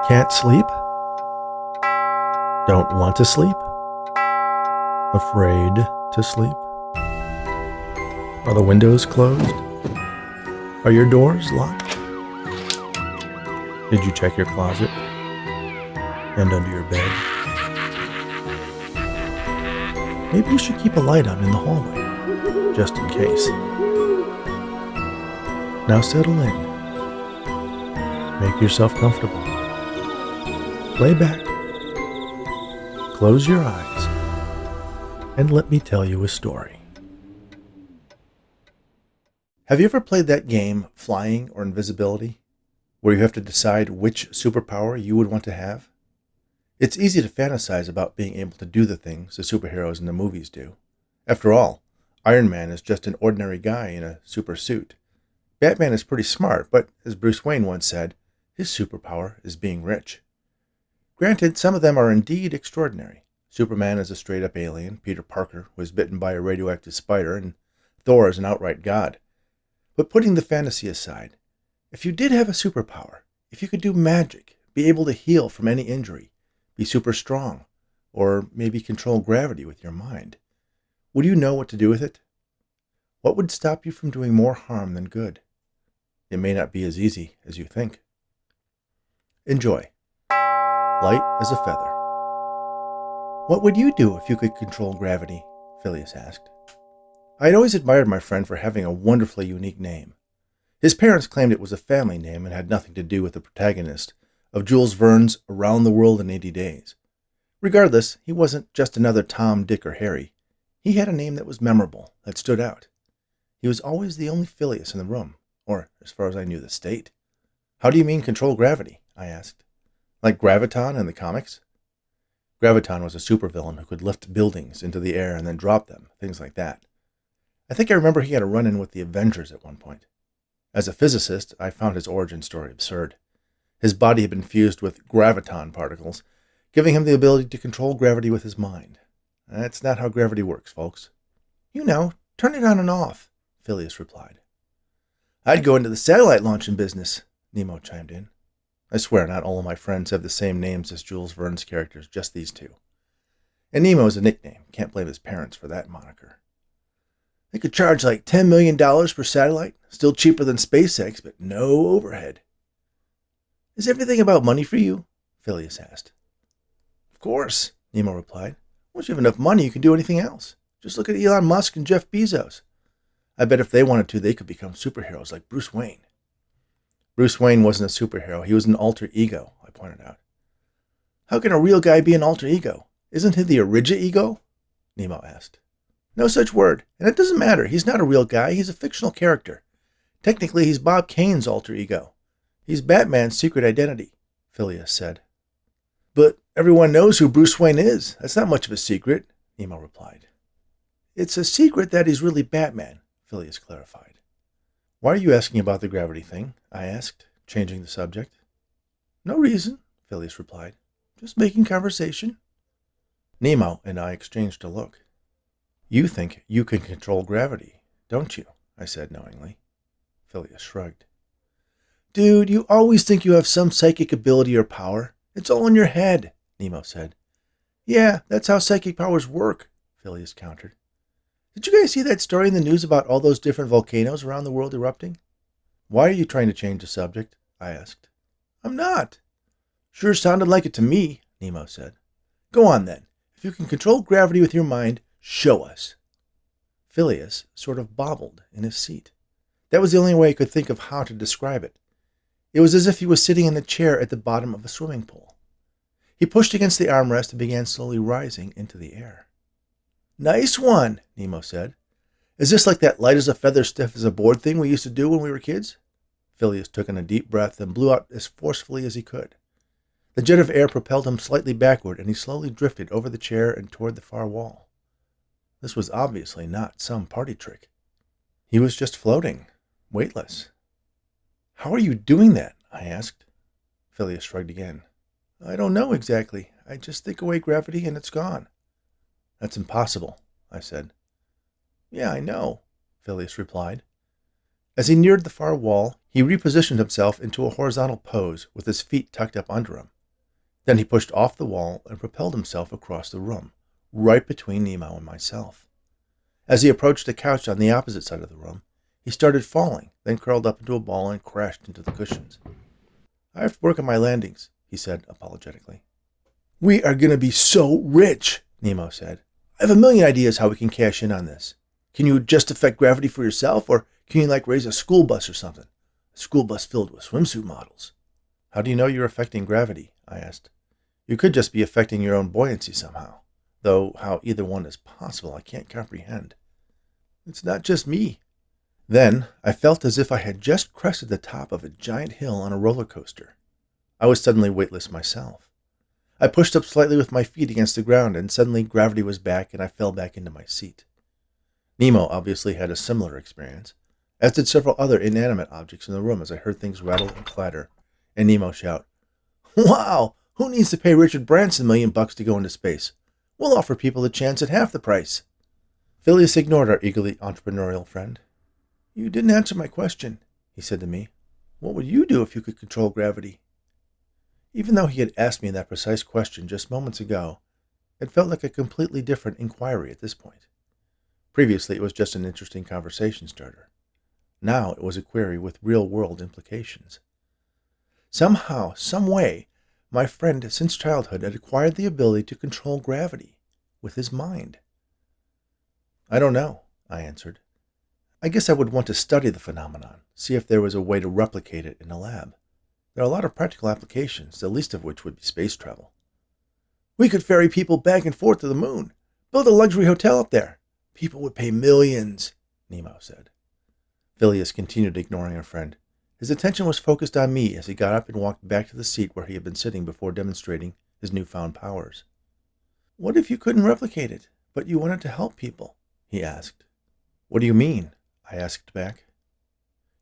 Can't sleep? Don't want to sleep? Afraid to sleep? Are the windows closed? Are your doors locked? Did you check your closet and under your bed? Maybe you should keep a light on in the hallway, just in case. Now settle in. Make yourself comfortable. Lay back. Close your eyes. And let me tell you a story. Have you ever played that game, Flying or Invisibility, where you have to decide which superpower you would want to have? It's easy to fantasize about being able to do the things the superheroes in the movies do. After all, Iron Man is just an ordinary guy in a super suit. Batman is pretty smart, but as Bruce Wayne once said, his superpower is being rich. Granted, some of them are indeed extraordinary. Superman is a straight-up alien, Peter Parker was bitten by a radioactive spider, and Thor is an outright god. But putting the fantasy aside, if you did have a superpower, if you could do magic, be able to heal from any injury, be super strong, or maybe control gravity with your mind, would you know what to do with it? What would stop you from doing more harm than good? It may not be as easy as you think. Enjoy. Light as a feather. What would you do if you could control gravity? Phileas asked. I had always admired my friend for having a wonderfully unique name. His parents claimed it was a family name and had nothing to do with the protagonist of Jules Verne's Around the World in 80 Days. Regardless, he wasn't just another Tom, Dick, or Harry. He had a name that was memorable, that stood out. He was always the only Phileas in the room, or, as far as I knew, the state. How do you mean control gravity? I asked. Like Graviton in the comics? Graviton was a supervillain who could lift buildings into the air and then drop them, things like that. I think I remember he had a run-in with the Avengers at one point. As a physicist, I found his origin story absurd. His body had been fused with graviton particles, giving him the ability to control gravity with his mind. That's not how gravity works, folks. You know, turn it on and off, Phileas replied. I'd go into the satellite launching business, Nemo chimed in. I swear not all of my friends have the same names as Jules Verne's characters, just these two. And Nemo is a nickname. Can't blame his parents for that moniker. They could charge like $10 million per satellite, still cheaper than SpaceX, but no overhead. Is everything about money for you? Phileas asked. Of course, Nemo replied. Once you have enough money, you can do anything else. Just look at Elon Musk and Jeff Bezos. I bet if they wanted to, they could become superheroes like Bruce Wayne. Bruce Wayne wasn't a superhero. He was an alter ego, I pointed out. How can a real guy be an alter ego? Isn't he the origin ego? Nemo asked. No such word, and it doesn't matter. He's not a real guy. He's a fictional character. Technically, he's Bob Kane's alter ego. He's Batman's secret identity, Phileas said. But everyone knows who Bruce Wayne is. That's not much of a secret, Nemo replied. It's a secret that he's really Batman, Phileas clarified. Why are you asking about the gravity thing? I asked, changing the subject. No reason, Phileas replied. Just making conversation. Nemo and I exchanged a look. You think you can control gravity, don't you? I said knowingly. Phileas shrugged. Dude, you always think you have some psychic ability or power. It's all in your head, Nemo said. Yeah, that's how psychic powers work, Phileas countered. Did you guys see that story in the news about all those different volcanoes around the world erupting? Why are you trying to change the subject? I asked. I'm not. Sure sounded like it to me, Nemo said. Go on then. If you can control gravity with your mind, show us. Phileas sort of bobbled in his seat. That was the only way I could think of how to describe it. It was as if he was sitting in a chair at the bottom of a swimming pool. He pushed against the armrest and began slowly rising into the air. Nice one, Nemo said. Is this like that light as a feather, stiff as a board thing we used to do when we were kids? Phileas took in a deep breath and blew out as forcefully as he could. The jet of air propelled him slightly backward, and he slowly drifted over the chair and toward the far wall. This was obviously not some party trick. He was just floating, weightless. How are you doing that? I asked. Phileas shrugged again. I don't know exactly. I just think away gravity and it's gone. That's impossible, I said. Yeah, I know, Phileas replied. As he neared the far wall, he repositioned himself into a horizontal pose with his feet tucked up under him. Then he pushed off the wall and propelled himself across the room, right between Nemo and myself. As he approached the couch on the opposite side of the room, he started falling, then curled up into a ball and crashed into the cushions. "I have to work on my landings," he said apologetically. "We are going to be so rich," Nemo said. "I have a million ideas how we can cash in on this. Can you just affect gravity for yourself, or can you raise a school bus or something? A school bus filled with swimsuit models." "How do you know you're affecting gravity?" I asked. "You could just be affecting your own buoyancy somehow, though how either one is possible I can't comprehend." "It's not just me." Then I felt as if I had just crested the top of a giant hill on a roller coaster. I was suddenly weightless myself. I pushed up slightly with my feet against the ground, and suddenly gravity was back and I fell back into my seat. Nemo obviously had a similar experience, as did several other inanimate objects in the room as I heard things rattle and clatter, and Nemo shout, "Wow! Who needs to pay Richard Branson $1 million to go into space? We'll offer people a chance at half the price." Phileas ignored our eagerly entrepreneurial friend. "You didn't answer my question," he said to me. "What would you do if you could control gravity?" Even though he had asked me that precise question just moments ago, it felt like a completely different inquiry at this point. Previously, it was just an interesting conversation starter. Now it was a query with real-world implications. Somehow, some way, my friend since childhood had acquired the ability to control gravity with his mind. "I don't know," I answered. "I guess I would want to study the phenomenon, see if there was a way to replicate it in a lab. There are a lot of practical applications, the least of which would be space travel." "We could ferry people back and forth to the moon. Build a luxury hotel up there. People would pay millions," Nemo said. Phileas continued ignoring our friend. His attention was focused on me as he got up and walked back to the seat where he had been sitting before demonstrating his newfound powers. "What if you couldn't replicate it, but you wanted to help people?" he asked. "What do you mean?" I asked back.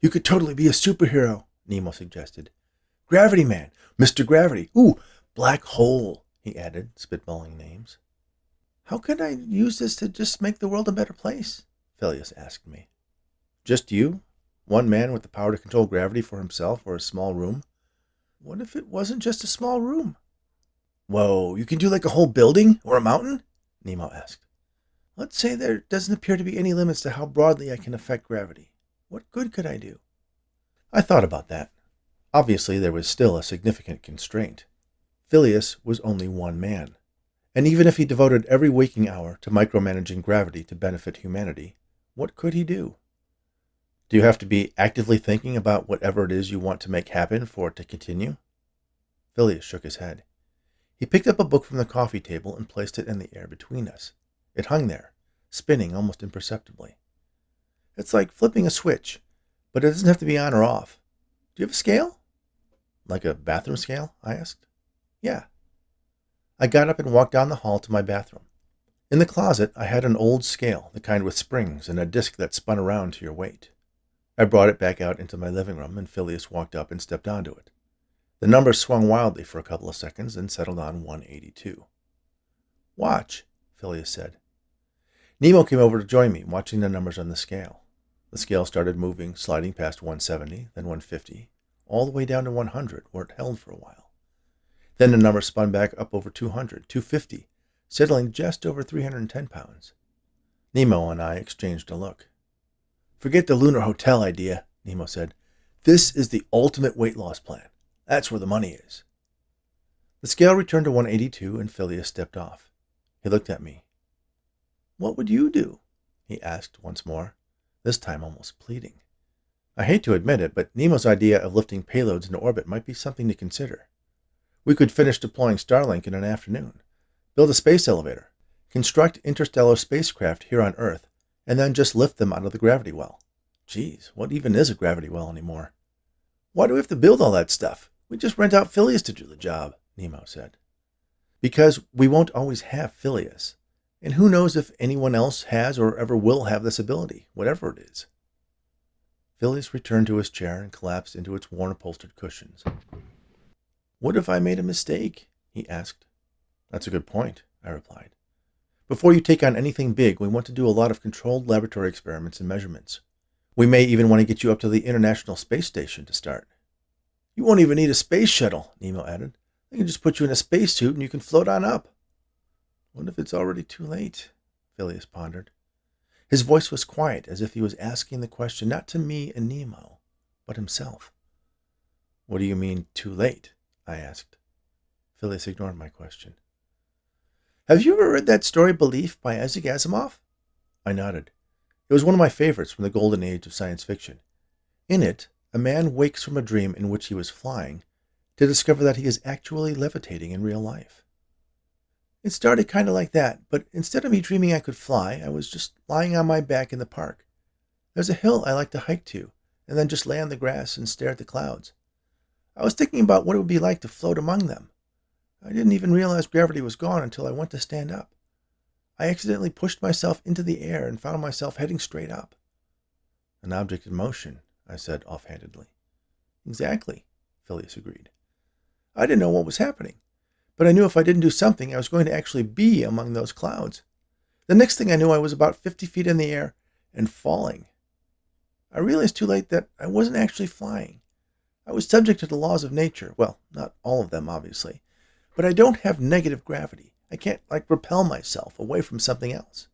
"You could totally be a superhero," Nemo suggested. "Gravity Man, Mr. Gravity, ooh, Black Hole," he added, spitballing names. "How could I use this to just make the world a better place?" Phileas asked me. "Just you? One man with the power to control gravity for himself or a small room?" "What if it wasn't just a small room?" "Whoa, you can do a whole building or a mountain?" Nemo asked. "Let's say there doesn't appear to be any limits to how broadly I can affect gravity. What good could I do?" I thought about that. Obviously, there was still a significant constraint. Phileas was only one man, and even if he devoted every waking hour to micromanaging gravity to benefit humanity, what could he do? Do you have to be actively thinking about whatever it is you want to make happen for it to continue? Phileas shook his head. He picked up a book from the coffee table and placed it in the air between us. It hung there, spinning almost imperceptibly. "It's like flipping a switch, but it doesn't have to be on or off. Do you have a scale?" "Like a bathroom scale?" I asked. "Yeah." I got up and walked down the hall to my bathroom. In the closet, I had an old scale, the kind with springs and a disc that spun around to your weight. I brought it back out into my living room, and Phileas walked up and stepped onto it. The numbers swung wildly for a couple of seconds and settled on 182. "Watch," Phileas said. Nemo came over to join me, watching the numbers on the scale. The scale started moving, sliding past 170, then 150, all the way down to 100, where it held for a while. Then the number spun back up over 200, 250, settling just over 310 pounds. Nemo and I exchanged a look. "Forget the lunar hotel idea," Nemo said. "This is the ultimate weight loss plan. That's where the money is." The scale returned to 182, and Phileas stepped off. He looked at me. "What would you do?" he asked once more, this time almost pleading. I hate to admit it, but Nemo's idea of lifting payloads into orbit might be something to consider. We could finish deploying Starlink in an afternoon, build a space elevator, construct interstellar spacecraft here on Earth, and then just lift them out of the gravity well. Geez, what even is a gravity well anymore? "Why do we have to build all that stuff? We just rent out Phileas to do the job," Nemo said. "Because we won't always have Phileas. And who knows if anyone else has or ever will have this ability, whatever it is." Phileas returned to his chair and collapsed into its worn-upholstered cushions. "What if I made a mistake?" he asked. "That's a good point," I replied. "Before you take on anything big, we want to do a lot of controlled laboratory experiments and measurements. We may even want to get you up to the International Space Station to start." "You won't even need a space shuttle," Nemo added. I can just put you in a spacesuit and you can float on up. What if it's already too late? Phileas pondered. His voice was quiet, as if he was asking the question not to me and Nemo, but himself. What do you mean, too late? I asked. Phileas ignored my question. Have you ever read that story Belief by Isaac Asimov? I nodded. It was one of my favorites from the golden age of science fiction. In it, a man wakes from a dream in which he was flying to discover that he is actually levitating in real life. It started kind of like that, but instead of me dreaming I could fly, I was just lying on my back in the park. There's a hill I like to hike to, and then just lay on the grass and stare at the clouds. I was thinking about what it would be like to float among them. I didn't even realize gravity was gone until I went to stand up. I accidentally pushed myself into the air and found myself heading straight up. An object in motion, I said offhandedly. Exactly, Phileas agreed. I didn't know what was happening, but I knew if I didn't do something, I was going to actually be among those clouds. The next thing I knew, I was about 50 feet in the air and falling. I realized too late that I wasn't actually flying. I was subject to the laws of nature. Well, not all of them, obviously. But I don't have negative gravity. I can't, repel myself away from something else.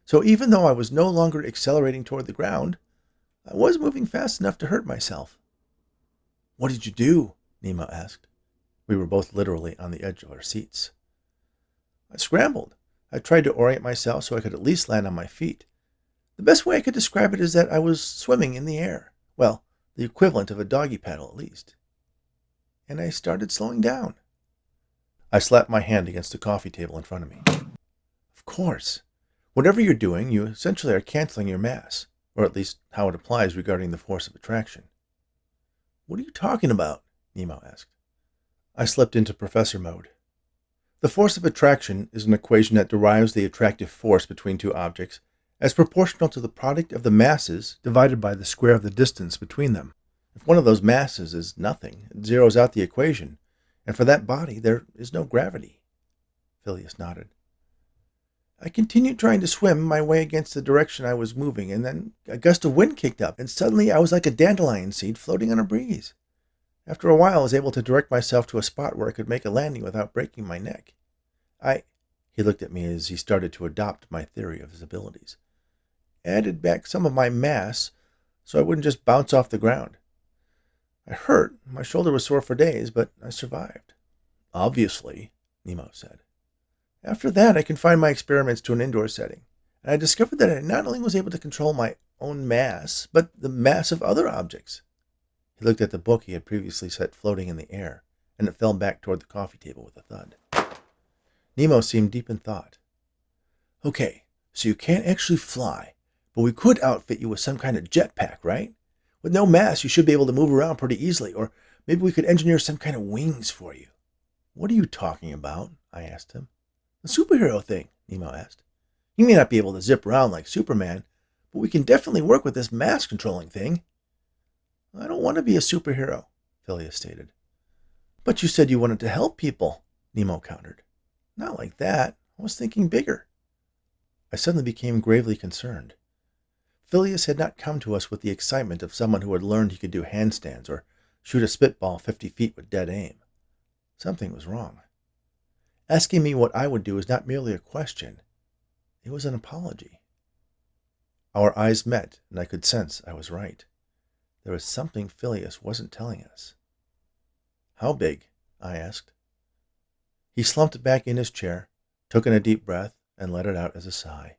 So even though I was no longer accelerating toward the ground, I was moving fast enough to hurt myself. What did you do? Nemo asked. We were both literally on the edge of our seats. I scrambled. I tried to orient myself so I could at least land on my feet. The best way I could describe it is that I was swimming in the air. Well, the equivalent of a doggy paddle at least. And I started slowing down. I slapped my hand against the coffee table in front of me. Of course. Whatever you're doing, you essentially are canceling your mass, or at least how it applies regarding the force of attraction. What are you talking about? Nemo asked. I slipped into professor mode. The force of attraction is an equation that derives the attractive force between two objects as proportional to the product of the masses divided by the square of the distance between them. If one of those masses is nothing, it zeroes out the equation, and for that body there is no gravity. Phileas nodded. I continued trying to swim my way against the direction I was moving, and then a gust of wind kicked up, and suddenly I was like a dandelion seed floating on a breeze. After a while, I was able to direct myself to a spot where I could make a landing without breaking my neck. He looked at me as he started to adopt my theory of his abilities. Added back some of my mass so I wouldn't just bounce off the ground. I hurt. My shoulder was sore for days, but I survived. Obviously, Nemo said. After that, I confined my experiments to an indoor setting, and I discovered that I not only was able to control my own mass, but the mass of other objects. He looked at the book he had previously set floating in the air, and it fell back toward the coffee table with a thud. Nemo seemed deep in thought. Okay, so you can't actually fly, but we could outfit you with some kind of jetpack, right? With no mass, you should be able to move around pretty easily, or maybe we could engineer some kind of wings for you. What are you talking about? I asked him. The superhero thing, Nemo asked. You may not be able to zip around like Superman, but we can definitely work with this mass controlling thing. I don't want to be a superhero, Phileas stated. But you said you wanted to help people, Nemo countered. Not like that. I was thinking bigger. I suddenly became gravely concerned. Phileas had not come to us with the excitement of someone who had learned he could do handstands or shoot a spitball 50 feet with dead aim. Something was wrong. Asking me what I would do was not merely a question. It was an apology. Our eyes met, and I could sense I was right. There was something Phileas wasn't telling us. How big? I asked. He slumped back in his chair, took in a deep breath, and let it out as a sigh.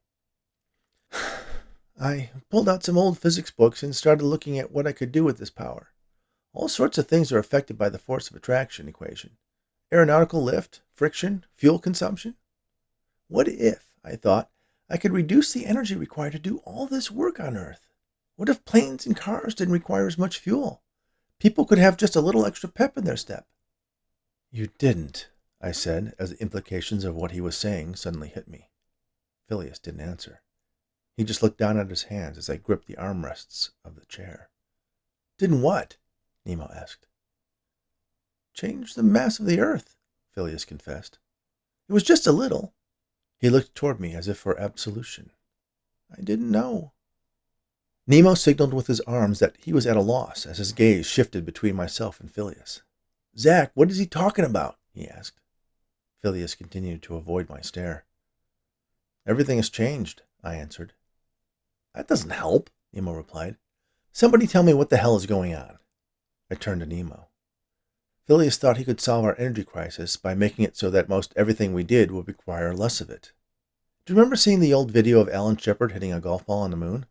I pulled out some old physics books and started looking at what I could do with this power. All sorts of things are affected by the force of attraction equation. Aeronautical lift, friction, fuel consumption. What if, I thought, I could reduce the energy required to do all this work on Earth? What if planes and cars didn't require as much fuel? People could have just a little extra pep in their step. You didn't, I said, as the implications of what he was saying suddenly hit me. Phileas didn't answer. He just looked down at his hands as I gripped the armrests of the chair. Didn't what? Nemo asked. Change the mass of the Earth, Phileas confessed. It was just a little. He looked toward me as if for absolution. I didn't know. Nemo signaled with his arms that he was at a loss as his gaze shifted between myself and Phileas. Zach, what is he talking about? He asked. Phileas continued to avoid my stare. Everything has changed, I answered. That doesn't help, Nemo replied. Somebody tell me what the hell is going on. I turned to Nemo. Phileas thought he could solve our energy crisis by making it so that most everything we did would require less of it. Do you remember seeing the old video of Alan Shepard hitting a golf ball on the moon?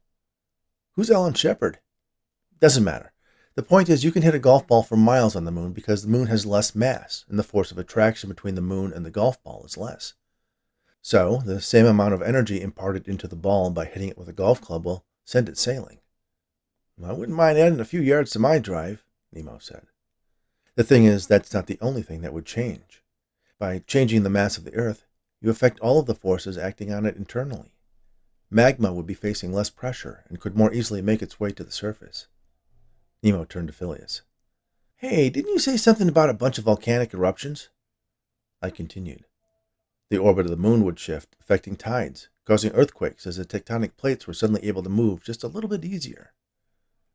Who's Alan Shepard? Doesn't matter. The point is you can hit a golf ball for miles on the moon because the moon has less mass, and the force of attraction between the moon and the golf ball is less. So, the same amount of energy imparted into the ball by hitting it with a golf club will send it sailing. I wouldn't mind adding a few yards to my drive, Nemo said. The thing is, that's not the only thing that would change. By changing the mass of the Earth, you affect all of the forces acting on it internally. Magma would be facing less pressure and could more easily make its way to the surface. Nemo turned to Phileas. Hey, didn't you say something about a bunch of volcanic eruptions? I continued. The orbit of the moon would shift, affecting tides, causing earthquakes as the tectonic plates were suddenly able to move just a little bit easier.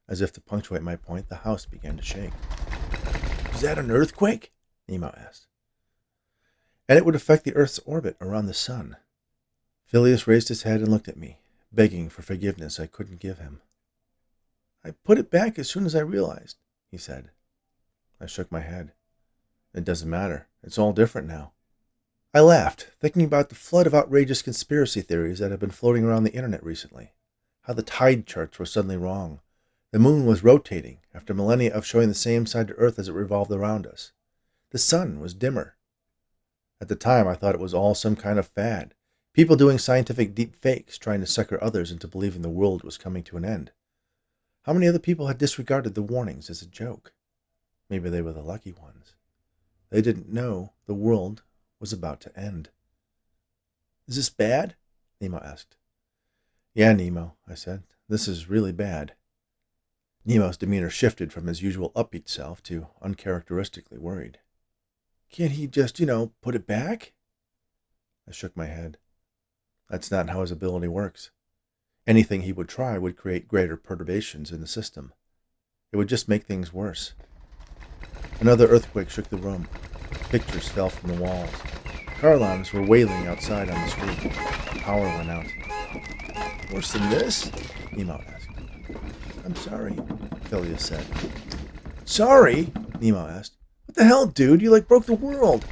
As if to punctuate my point, the house began to shake. Is that an earthquake? Nemo asked. And it would affect the Earth's orbit around the sun. Phileas raised his head and looked at me, begging for forgiveness I couldn't give him. I put it back as soon as I realized, he said. I shook my head. It doesn't matter. It's all different now. I laughed, thinking about the flood of outrageous conspiracy theories that have been floating around the internet recently. How the tide charts were suddenly wrong. The moon was rotating after millennia of showing the same side to Earth as it revolved around us. The sun was dimmer. At the time, I thought it was all some kind of fad. People doing scientific deep fakes, trying to sucker others into believing the world was coming to an end. How many other people had disregarded the warnings as a joke? Maybe they were the lucky ones. They didn't know the world was about to end. Is this bad? Nemo asked. Yeah, Nemo, I said. This is really bad. Nemo's demeanor shifted from his usual upbeat self to uncharacteristically worried. Can't he just, put it back? I shook my head. That's not how his ability works. Anything he would try would create greater perturbations in the system. It would just make things worse. Another earthquake shook the room. Pictures fell from the walls. Car alarms were wailing outside on the street. Power went out. Worse than this? Nemo asked. I'm sorry, Phileas said. Sorry? Nemo asked. What the hell, dude? You broke the world.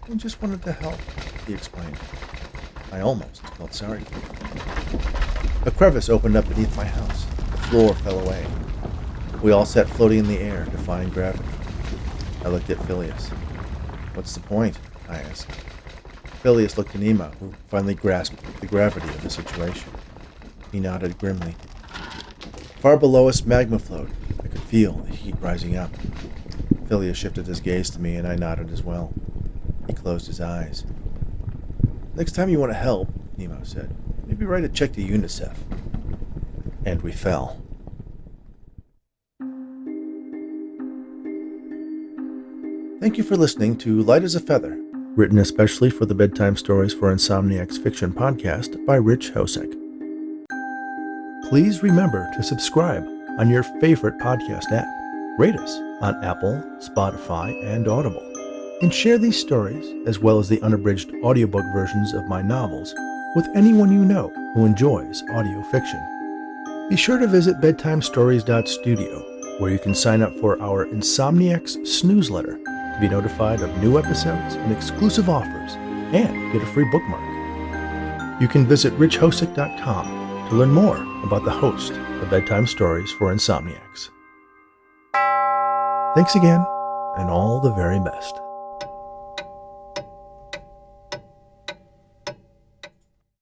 I just wanted to help, he explained. I almost felt sorry for him. A crevice opened up beneath my house. The floor fell away. We all sat floating in the air, defying gravity. I looked at Phileas. What's the point? I asked. Phileas looked at Nemo, who finally grasped the gravity of the situation. He nodded grimly. Far below us, magma flowed. I could feel the heat rising up. Phileas shifted his gaze to me, and I nodded as well. He closed his eyes. Next time you want to help, Nemo said, maybe write a check to UNICEF. And we fell. Thank you for listening to Light as a Feather, written especially for the Bedtime Stories for Insomniacs Fiction podcast by Rich Hosek. Please remember to subscribe on your favorite podcast app, rate us on Apple, Spotify, and Audible, and share these stories, as well as the unabridged audiobook versions of my novels, with anyone you know who enjoys audio fiction. Be sure to visit bedtimestories.studio, where you can sign up for our Insomniacs Snoozeletter to be notified of new episodes and exclusive offers, and get a free bookmark. You can visit richhosek.com to learn more about the host of Bedtime Stories for Insomniacs. Thanks again, and all the very best.